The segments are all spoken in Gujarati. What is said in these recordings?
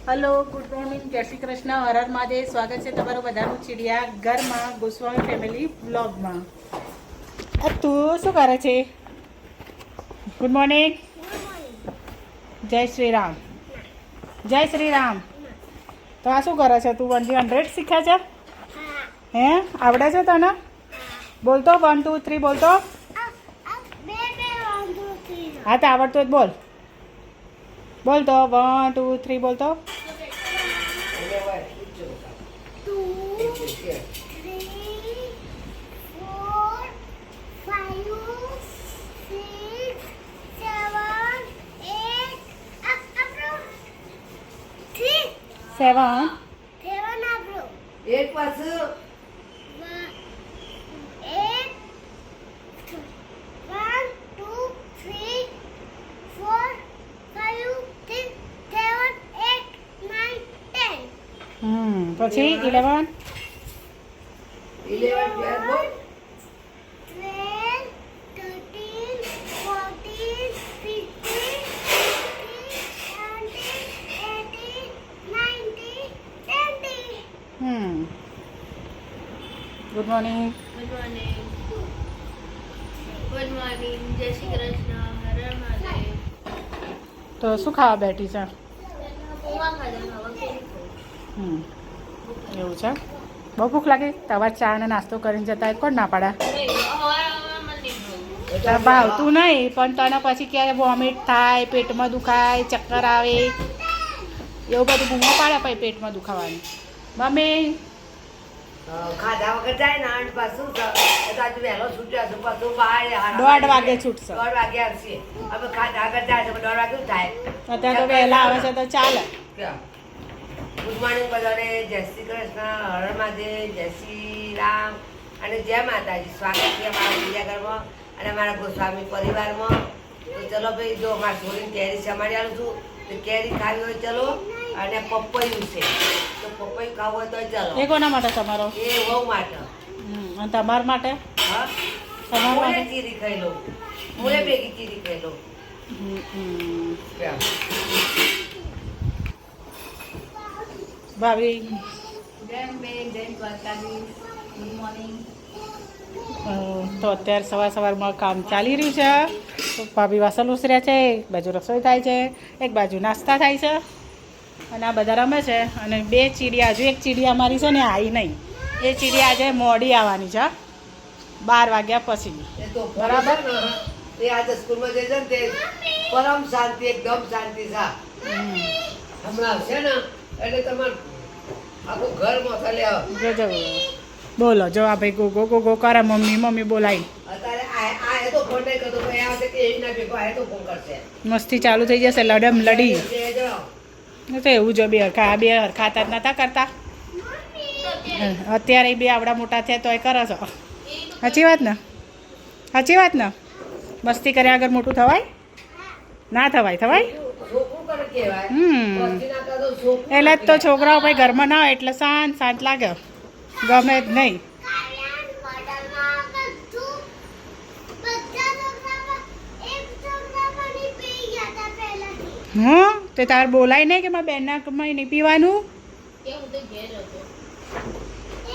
હલો, ગુડ મોર્નિંગ, જય શ્રી કૃષ્ણ, હર હર મહાદેવ. સ્વાગત છે તમારું બધાનું ચિડિયા ઘરમાં ગોસ્વામી ફેમિલી વ્લોગમાં. તું શું કરે છે? Good morning. જય શ્રી રામ. જય શ્રી રામ. તો આ શું કરે છે તું? 1 થી 100 શીખ્યા છે? હે, આવડે છે તને? બોલતો 1 2 3 બોલતો. હા તો આવડતો જ બોલ. બોલતો 1 2 3 બોલતો. 7 એક પાછું 8 1 2 3 4 5 6 7 8 9 10 પછી 11 11 12 બોલ 12 13 14 15 good morning. Good morning. Good morning. જય શ્રી કૃષ્ણ. હર હર મહાદેવ. તો શું ખાવા બેઠી છે? પૌવા ખાધા ખાવા કેવી એવું છે? બહુ ભૂખ લાગી? તમારે ચા અને નાસ્તો કરીને જતા કોણ ના પાડ્યા? ભાવતું નહીં પણ તને પછી ક્યારે વોમિટ થાય, પેટમાં દુખાય, ચક્કર આવે, એવું બધું બૂમો પાડે પછી પેટમાં દુખાવાનું. મમ્મી ખાધા વગર જાય ને આઠ પાછું આજે વહેલો છૂટ્યા છે પાછું 1:30 વાગે છૂટશે. 1:30 વાગે આવશે. હવે ખાધા વગર જાય તો 1:30 વાગે થાય. અત્યારે તો વહેલા આવે છે તો ચાલે. ગુડ મોર્નિંગ બધાને. જય શ્રી કૃષ્ણ, હર હર મહાદેવ, જય શ્રી રામ અને જય માતાજી. સ્વાગત છે અમારા બીજા ઘરમાં અને અમારા ગોસ્વામી પરિવારમાં. તો ચલો ભાઈ, જો અમારા છોડીને કેરી સમાડી આવું છું તો કેરી ખાવી હોય ચલો. અને પપૈયું છે તો પપૈયું ખાવું હોય તો ચલો. એ કોના માટે તમારો? એ બહુ માટે. અને તમારા માટે? હા, તમારા મોળે માટે? ચીરી ખાઈ લઉં, મોળે ભેગી ચીરી ખાઈ લઉં. ભાભી તો અત્યારે સવારમાં કામ ચાલી રહ્યું છે. તો ભાભી વાસણ ઉસર્યા છે, એક બાજુ રસોઈ થાય છે, એક બાજુ નાસ્તા થાય છે અને આ બધા રમે છે. અને 2 ચીડિયા, હજુ એક ચીડિયા અમારી છે ને આવી નહીં. એ ચીડિયા આજે મોડી આવવાની છે, 12 વાગ્યા પછી. એ તો બરાબર. એ આજે સ્કૂલમાં જઈ છે ને તે પરમ શાંતિ, એકદમ શાંતિ છે. હમણાં આવશે ને એટલે તમારે આખું ઘર મોથા લે. જો બોલો, જો આ ભાઈ ગો ગો ગો કરે, મમ્મી મમ્મી બોલાય. અત્યારે આ તો ફોન નહીં કરતો ભાઈ, આવશે કે એવી ના ભેગો આ તો ફોન કરશે. મસ્તી ચાલુ થઈ જશે, લડમ લડી. એ જો તો એવું જો બે હરખા, આ બે હરખાતા જ નતા કરતા. અત્યારે બે આવડા મોટા થયા તોય કરો છો. સાચી વાત ને? સાચી વાત ને? મસ્તી કર્યા આગળ મોટું થવાય ના? થવાય છોકરું કરે કહેવાય. મસ્તી ના કરે તો છોકરું એટલે જ તો છોકરાઓ ભાઈ ઘરમાં ના હોય એટલે શાંત શાંત લાગે, ગમે જ નહીં. કાર્યાન મોડલમાં બધું બધા છોકરામાં એક છોકરામાં નહીં પી ગયા હતા પહેલાથી. તે તાર બોલાય નહીં કે મારા બેનના કમાઈ નહીં પીવાનું? કેવું તો ઘેર હતો.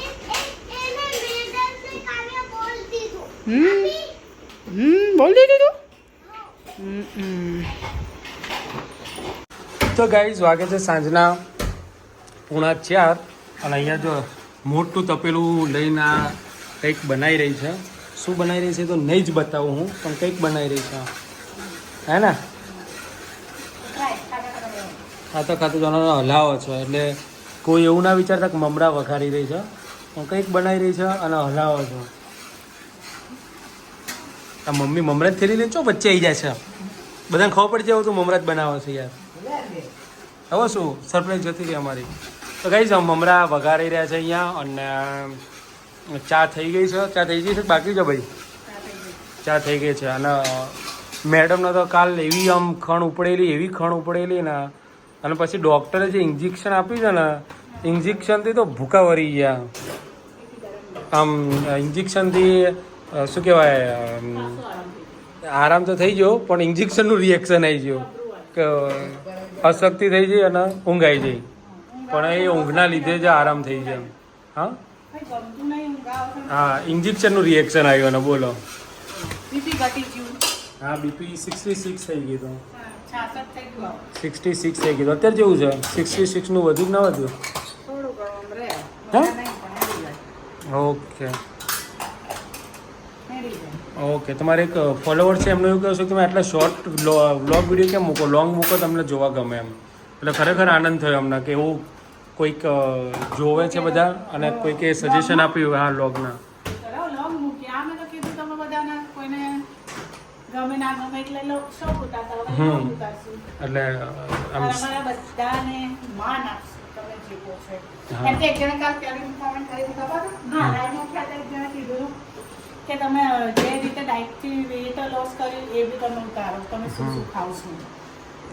એને મેડમને કાવ્ય બોલ દીધું. બોલ દીધું તું? તો ગાઈઝ વાગે છે સાંજના 3:45 અને અહીંયા જો મોટું તપેલું લઈને આ કંઈક બનાવી રહી છે. શું બનાવી રહી છે તો નહીં જ બતાવું હું, પણ કંઈક બનાવી રહી છે, હે ને? ખાતા જોવાનો હલાવો છો એટલે કોઈ એવું ના વિચારતા કે મમરા વઘારી રહી છે, પણ કંઈક બનાવી રહી છે અને હલાવો છો. આ મમ્મી મમરા જ થેલી લે ચો વચ્ચે આવી જાય છે, બધાને ખબર પડી જાય તો મમરા જ બનાવે છે યાર. હવે શું સરપ્રાઈઝ જતી રહી અમારી. તો ગાઈઝ મમરા વઘારી રહ્યા છે અહીંયા અને ચા થઈ ગઈ છે. ચા થઈ ગઈ છે બાકી છે ભાઈ? ચા થઈ ગઈ છે. અને મેડમને તો કાલ એવી આમ ખણ ઉપડેલી ને, અને પછી ડૉક્ટરે જે ઇન્જેક્શન આપ્યું છે ને, ઇન્જેક્શનથી તો ભૂકા વળી ગયા. આમ ઇન્જેક્શનથી શું કહેવાય, આરામ તો થઈ ગયો પણ ઇન્જેક્શનનું રિએક્શન આવી ગયું કે અશક્તિ થઈ જાય અને ઊંઘ આવી જાય પણ એ ઊંઘના લીધે જ આરામ થઈ જાય હા કઈ ગમતું નહીં ઊંઘ આવે છે. હા ઇન્જેક્શનનું રિએક્શન આવ્યું અને બોલો બીપી ઘટી ગયું. હા બીપી 66 થઈ ગયું તો 66 થઈ ગયું. 66 થઈ ગયું અત્યારે જેવું છે 66 નું વધ્યું કે ના વધ્યું થોડું ગરમ રહે. હા? વધારે નહીં પણ હેડી જાય. ઓકે હેડી જાય. ઓકે તમારે એક ફોલોવર છે એમનું એવું કહ્યું છે કે તમે આટલા શોર્ટ વ્લોગ વિડીયો કેમ મૂકો લોંગ મૂકો તમને જોવા ગમે એમ એટલે ખરેખર આનંદ થયો અમને કે એવું કોઈક જોવે છે બધા અને કોઈકે સજેશન આપ્યું આ વ્લોગના ચલો લોંગ મૂકી આમે તો કીધું તમે બધાને કોઈને ગમે ના ગમે એટલે શો ઉતારતા હોય હમ. લોંગ ઉતારશું. એટલે આમ અમારા બધાને માન આપશું તમે જે કહો છો એ. હા. એમ તો એક જણે કાલ પેલી comment કરી હતી ખબર છે? ના લાઈવમાં ખ્યાલ એક જણે કીધું કે તમે જે રીતે ડાયટથી વેઇટ લોસ કર્યું એ બી તમે ઉતારો તમે શું શું ખાવ છો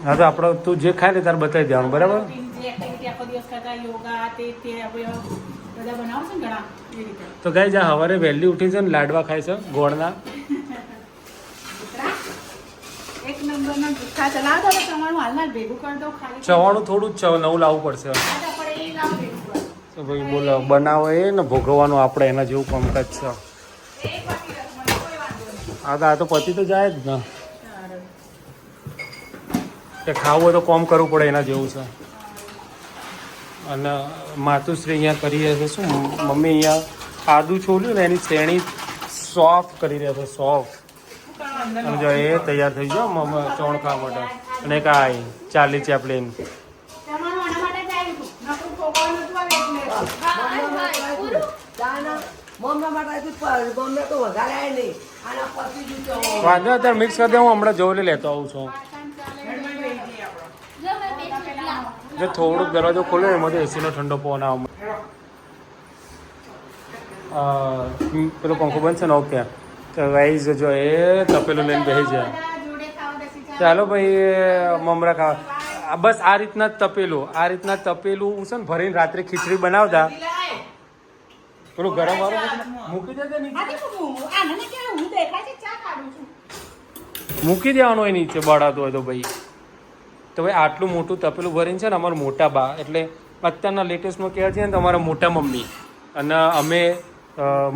હા તો આપણે તું જે ખાય ને તારે બતાવી દેવાનું બરાબર જે એક્ટિવિટી આખો દિવસ કરતા યોગા તે આપણે બધા બનાવો છો ને ઘણા એ રીતે તો ગાઈ જ્યાં સવારે વહેલી ઉઠી છે ને લાડવા ખાય છે ગોળના દીકરા, એક નંબરના જુઠ્ઠા ચલાવો તો તમારું હાલના જ ભેગું કરી દો ખાલી ચવાણું થોડું જ છે નવું લાવવું પડશે હા, તો આપણે એ લાવો ભેગું કરો. તો ભાઈ બોલો બનાવો એ ને ભોગવવાનું આપણે એના જેવું કામકાજ છે એ પતી જશે, મને કોઈ વાંધો નહીં. હા તો આ તો પતિ તો જાય જ ને સારું. કે ખાવું હોય તો કોમ કરવું પડે એના જેવું છે અને માતુશ્રી અહીંયા કરી રહ્યા છે શું મમ્મી અહીંયા આદુ છોલ્યું ને એની શેણી સોફ્ટ કરી રહ્યા છે સોફ્ટ અને જો એ તૈયાર થઈ ગયો મમ્મી ચોણ ખાવા માટે અને એક આ ચાલી ચેપલીન તમારું આના માટે જ આવ્યું હતું. નકરું ખોવાનું હતું આવે એટલે. મમ્મી માટે હતું પણ મમ્મી તો વધારે નહીં આના પછી જ તો વાંધો અત્યારે મિક્સ કરી દે હું હમણાં જોઈ લેતો આવું છું પાછળ ચાલે એટલે લઈ જઈએ આપણે. જો મેં બે ચૂંટલા. જો થોડુંક દરવાજો ખોલે એમાંથી એસીનો ઠંડો પવન આવે પેલો પંખો બનશે ને ઓકે તો ગાઈઝ જો એ તપેલું લઈને બેસી જાય બધા જોડે ખાવા બેસી જાય. ચાલો ભાઈ મમરા ખાવા બસ આ રીતના જ તપેલું છે ને ભરીને રાત્રે ખીચડી બનાવતા પેલું ગરમ વાળું મૂકી દેજે નીચે આને શું? આને કે હું દેખાય છે ચા કાઢું છું. મૂકી દેવાનું હોય નીચે બળાતું હોય તો ભાઈ તો ભાઈ આટલું મોટું તપેલું ભરીને છે ને અમારા મોટા બા એટલે અત્યારના લેટેસ્ટમાં કહેવા છે ને તો અમારા મોટા મમ્મી અને અમે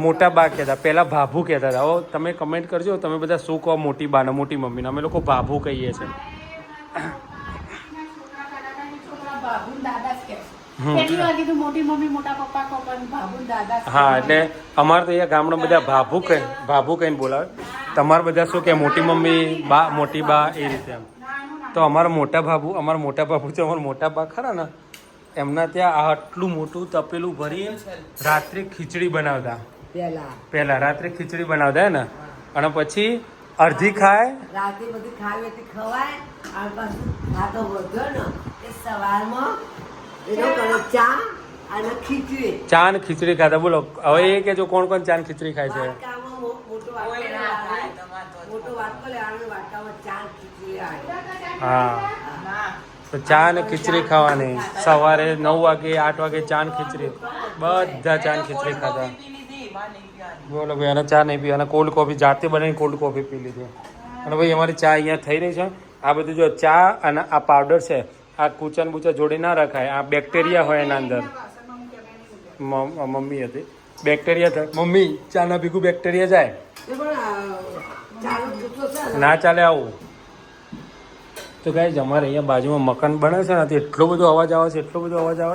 મોટા બા કહેતા પહેલાં ભાભુ કહેતા હતા હવે તમે કમેન્ટ કરજો તમે બધા શું કહો મોટી બાને મોટી મમ્મીને અમે લોકો ભાભુ કહીએ છીએ છોકરા બાબુ ને દાદા જ કહે છે. પહેલી વાર કીધું મોટી મમ્મી મોટા પપ્પા કહો પણ બાબુ ને દાદા જ કહે. હા એટલે અમારે તો અહીંયા ગામડા બધા ભાભુ કહીને બોલાવે તમારે બધા શું કે મોટી મમ્મી બા મોટી બા એ રીતે એમ તો અમારા મોટા બાબુ છે અમારા મોટા બા ખરા ને એમના ત્યાં આટલું મોટું તપેલું ભરી રાત્રે ખીચડી બનાવતા પહેલા રાત્રે ખીચડી બનાવતા હે ને અને પછી અડધી ખાય રાતે બધી ખાવી હતી ખવાય અને પાછું ખાતો વધ્યો ને એ સવારમાં એનો કરો ચા અને ખીચડી ચા ને ખીચડી ખાતા બોલો હવે એ કે જો કોણ કોણ ચા ને ખીચડી ખાય છે વાટકામાં મોટો વાટકો લેવાનો વાટકામાં ચા ને ખીચડી આવે હા તો ચા ને ખીચડી ખાવાની સવારે 9 વાગે 8 વાગે ચા ને ખીચડી બધા ચા ને ખીચડી ખાતા બોલો ભાઈ અને ચા નહીં પી અને કોલ્ડ કોફી જાતે બનાવીને કોલ્ડ કોફી પી લીધી અને ભાઈ અમારી ચા અહીંયા થઈ રહી છે આ બધું જો ચા અને આ પાવડર છે આ કૂચન બૂચા જોડી ના રખાય આ બેક્ટેરિયા હોય એના અંદર મમ્મી હતી બેક્ટેરિયા થાય મમ્મી ચાના ભીગું બેક્ટેરિયા જાય એ પણ ચાલુ જૂતો છે ને ના ચાલે આવું તો ગાઈઝ અમારે અહીંયા બાજુમાં મકાન બને છે ને તો એટલો બધો અવાજ આવે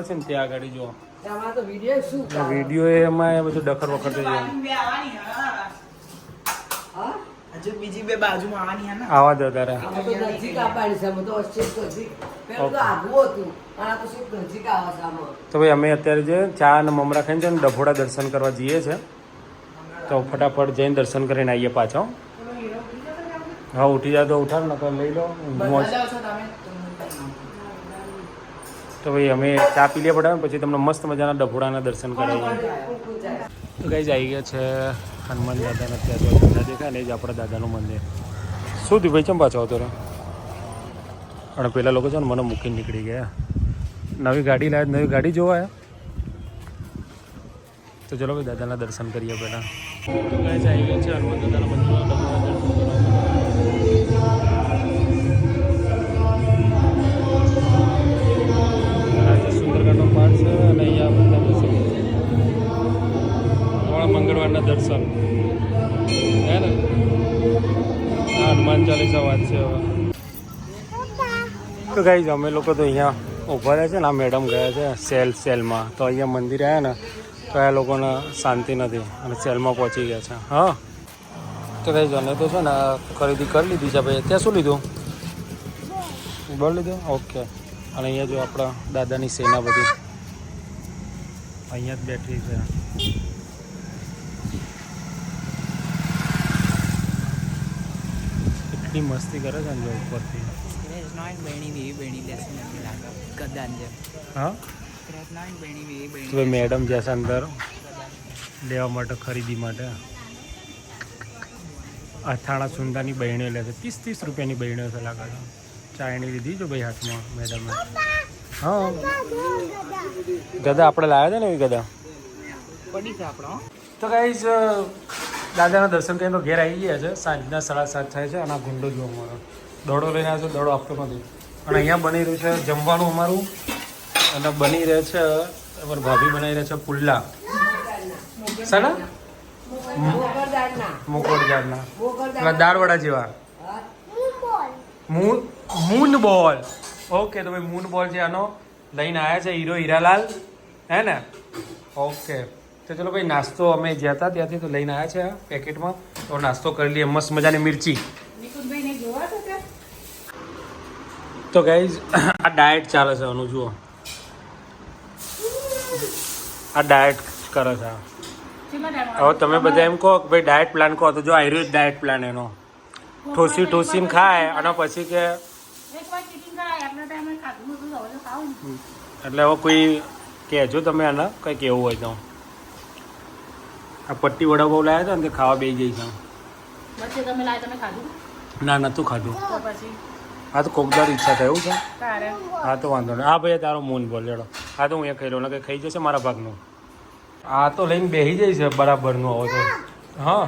છે ને ત્યાં આગળ જો તમારે તો વિડીયો શું વિડીયો એમાં એ બધું ડખર વખર થઈ જાય હા હજુ બીજી બે બાજુમાં આવવાની હે ને. આવા દો તારે અમે તો નજીક આપવાની છે અમે તો અશ્ચિત નજીક પેલું તો આગવું હતું પણ આ તો શું નજીક આવે છે આમાં તો ભાઈ અમે અત્યારે જે ચા અને મમરા ખાઈને છે ને ડભોડા દર્શન કરવા જઈએ છે તો ફટાફટ જઈને દર્શન કરીને આવીએ પાછો હા ઉઠી જાય તો ઉઠાડ નકર લઈ લો મોજ તો ભાઈ અમે ચા પી લઈએ પડાવે પછી તમને મસ્ત મજાના ડભોડાના દર્શન કરાવીએ તો ગાઈઝ આવી ગયા છે હનુમાન દાદાના ત્યાં જો ઝંડા દેખાય ને એ જ આપણા દાદાનું મંદિર શું થયું ભાઈ ચમ પાછો આવતો રહ્યો અને પેલા લોકો છે ને મને મૂકીને નીકળી ગયા નવી ગાડી લાવ્યા નવી ગાડી જોવા આવ્યા તો ચલો ભાઈ દાદાના દર્શન કરીએ પહેલાં તો ગાઈઝ આવી ગયા છે હનુમાન દાદાના મંદિરમાં ડભોડા દર્શન કરવા ભગવાનના દર્શન હે ને આ હનુમાન ચાલીસા વાંચશે હવે. તો ગાઈઝ અમે લોકો તો અહીંયા ઊભા રહ્યા છે ને, આ મેડમ ગયા છે સેલમાં. તો અહીંયા મંદિર આવ્યા ને તો આ લોકોને શાંતિ નથી અને સેલમાં પહોંચી ગયા છે. હા તો ગાઈઝ અમે તો છે ને ખરીદી કરી લીધી છે ભાઈ. ત્યાં શું લીધું? બોલ લીધું. ઓકે. અને અહીંયા જો આપણા દાદાની સેના બધી અહીંયા જ બેઠી છે. એટલી મસ્તી કરે છે ને જો ઉપરથી. હા તો મેડમ જશે અંદર લેવા માટે, ખરીદી માટે. અથાણા સુંદાની બહેણીઓ લે છે, 30-30 રૂપિયાની બહેણીઓ છે લાગે છે. ચાયણી લીધી જો ભાઈ હાથમાં મેડમે. હા ગદા આપણે લાવ્યા હતા ને એવી ગદા પડી છે આપણો. તો ગાઈઝ દાદાના દર્શન કરીને તો ઘેર આવી ગયા છે. સાંજના 7:30 થાય છે અને આ ગુંડો જો અમારો દડો લઈને આવ્યો છે, દડો આપતો નથી. અને અહીંયા બની રહ્યું છે જમવાનું અમારું. અને બની રહે છે અમારી ભાભી બનાવી રહ્યા છે પુલ્લા. સાડા મોકોડ દાળના દાળવડા જેવા. મૂન બોલ. ઓકે તો ભાઈ મૂન બોલ છે આનો લઈને આવ્યા છે હીરો હીરાલાલ હે ને. ઓકે તો ચલો ભાઈ નાસ્તો અમે જ્યાં હતા ત્યાંથી તો લઈને આવ્યા છે આ પેકેટમાં. તો નાસ્તો કરી લઈએ. મસ્ત મજાની મિર્ચી. તો ગાઈઝ આ ડાયટ ચાલે છે આનું જુઓ. આ ડાયટ કરે છે. હવે તમે બધા એમ કહો કે ભાઈ ડાયટ પ્લાન કહો તો જો આયુર્વેદ ડાયટ પ્લાન એનો ઠોસીને ખાય અને પછી કે એટલે હવે કોઈ કહેજો તમે આને કંઈ કહેવું હોય તો. આ પટ્ટી વડાપાવ લાવ્યા હતા ને તે ખાવા બેસી જઈ છે. ના નહોતું ખાધું. હા તો કોકદાર ઈચ્છા થાય એવું છે. હા તો વાંધો નહીં. હા ભાઈ તારો મૂન બોલ લેડો. હા તો હું અહીંયા ખાઈ લઉં ને કંઈ ખાઈ જશે મારા ભાગનું. આ તો લઈને બેસી જાય છે બરાબરનું હવે તો. હા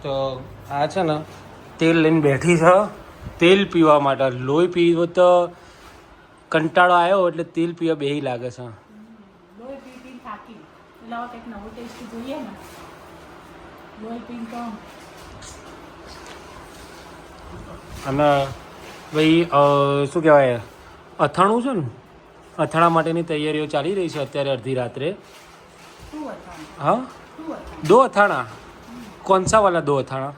તો આ છે ને તેલ લઈને બેઠી છે. તેલ પીવા માટે. લોહી પીવો તો કંટાળો આવ્યો એટલે તેલ પીવા બેહી લાગે છે. અને ભાઈ શું કહેવાય અથાણું છે ને, અથાણા માટેની તૈયારીઓ ચાલી રહી છે અત્યારે અડધી રાત્રે. हाँ 2 અથાણા. कौन सा वाला 2 અથાણા?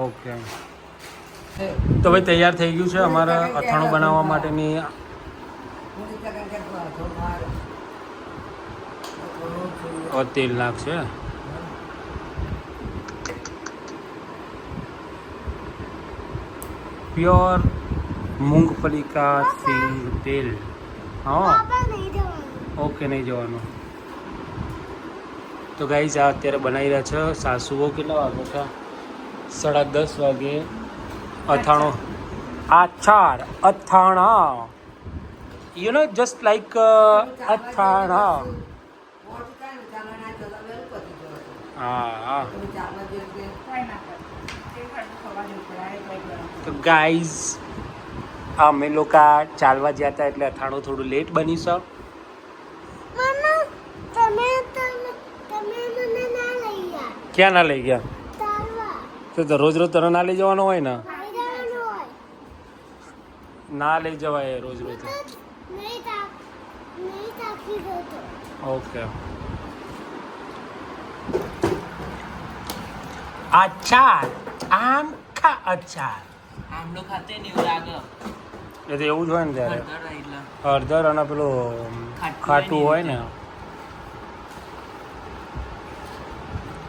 ઓકે તો ભાઈ તૈયાર થઈ ગયું છે અમારા અથાણું બનાવવા માટેની. તેલ નાખશે. प्योर मूंगफली का सिंग तेल. हाँ ઓકે નહીં જવાનું. તો ગાઈઝ આ અત્યારે બનાવી રહ્યા છે સાસુઓ. કેટલા વાગે છે? 10:30 વાગે. અથાણો આચાર અથાણા યુ નો જસ્ટ લાઈક અથાણા. હા હા તો ગાઈઝ અમે લોકો ચાલવા ગયા હતા એટલે અથાણું થોડું લેટ બની છે. ક્યાં ના લઈ ગયા? તો રોજ રોજ તને ના લઈ જવાનો હોય ને. ના લઈ જવાય રોજ રોજ. ઓકે અચાર આમ ખા અચાર. આમલો ખાતે નહીં લાગે. એ તો એવું જ હોય ને ત્યારે. હળદર અને પેલું ખાટું હોય ને.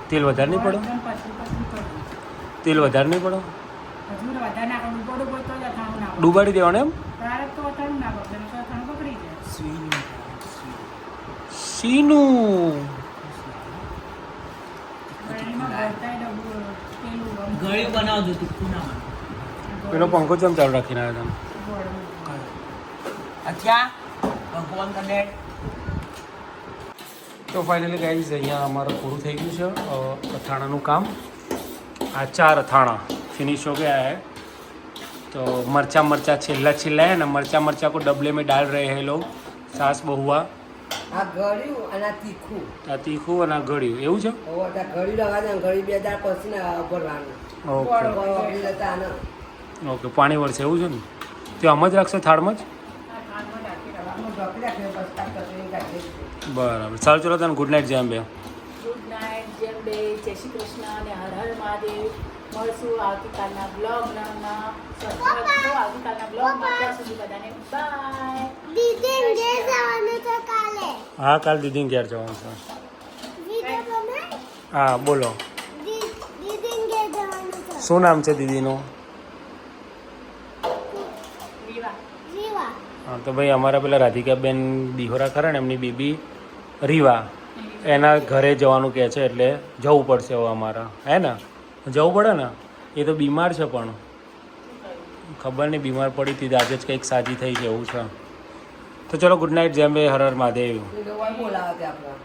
તેલ વધારે નહીં પડે? તેલ વધારે નહીં પડે? ડૂબાડી દેવાનું એમ? સીનું ગળ્યું બનાવજો તીખું ના. પેલો પંખો ચમ ચાલુ રાખીને આવ્યા તમે? અચ્છા ભગવાન કને. તો ફાઇનલી ગાઈઝ અહીંયા અમારું પૂરું થઈ ગયું છે અથાણાનું કામ. આ 4 અથાણા ફિનિશ હો ગયા હે. तो मरचा मरचा छेल्ला छेल्ला है ना, मरचा मरचा को डबले में डाल रहे हैं लोग, सास बहुआ. આ ગળ્યું અને આ તીખું. આ તીખું અને આ ગળ્યું એવું છે. હવે આ ગળ્યું લગાવે ને ગળી 2 દાળ પછી ને ભરવાનું. ઓકે ગોળ વાપરી લેતા આને. ઓકે, પાણી વળશે એવું છે ને. તે આમ જ રાખશે થાળમાં જ. આમાં ઢોકળી રાખીને પછી કાપ કચરી કાઢી દઈશું. બરાબર, સારું ચલો તને ગુડ નાઇટ જેમ બે. ગુડ નાઇટ જેમ બે, જય શ્રી કૃષ્ણ અને હર હર મહાદેવ. મળશું આવતીકાલના બ્લોગમાં. આવતીકાલના બ્લોગમાં. ત્યાં સુધી બધાને બાય. દીદી ઘેર જવાનું છે કાલે હા, કાલ દીદીને ઘેર જવાનું છે. વિડીયો બને હા બોલો, દીદી ઘેર જવાનું છે શું નામ છે દીદીનું? વિવા. જીવા હા તો ભાઈ અમારા પેલા રાધિકાબેન દિહોરા ખરા ને, એમની બેબી રીવા, એના ઘરે જવાનું કહે છે, એટલે જવું પડશે હવે અમારે, હે ને? જવું પડે ને. એ તો બીમાર છે પણ ખબર નહીં, બીમાર પડી હતી આજે જ કંઈક સાજી થઈ છે એવું છે. તો ચલો ગુડ નાઇટ જેમ બે, હર હર મહાદેવ. બોલાવે તે આપણા.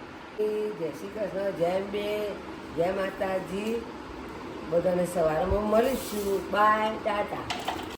જય શ્રી કૃષ્ણ, જેમ બે, જય માતાજી. બધાને સવારમાં મળીશું. બાય, ટાટા.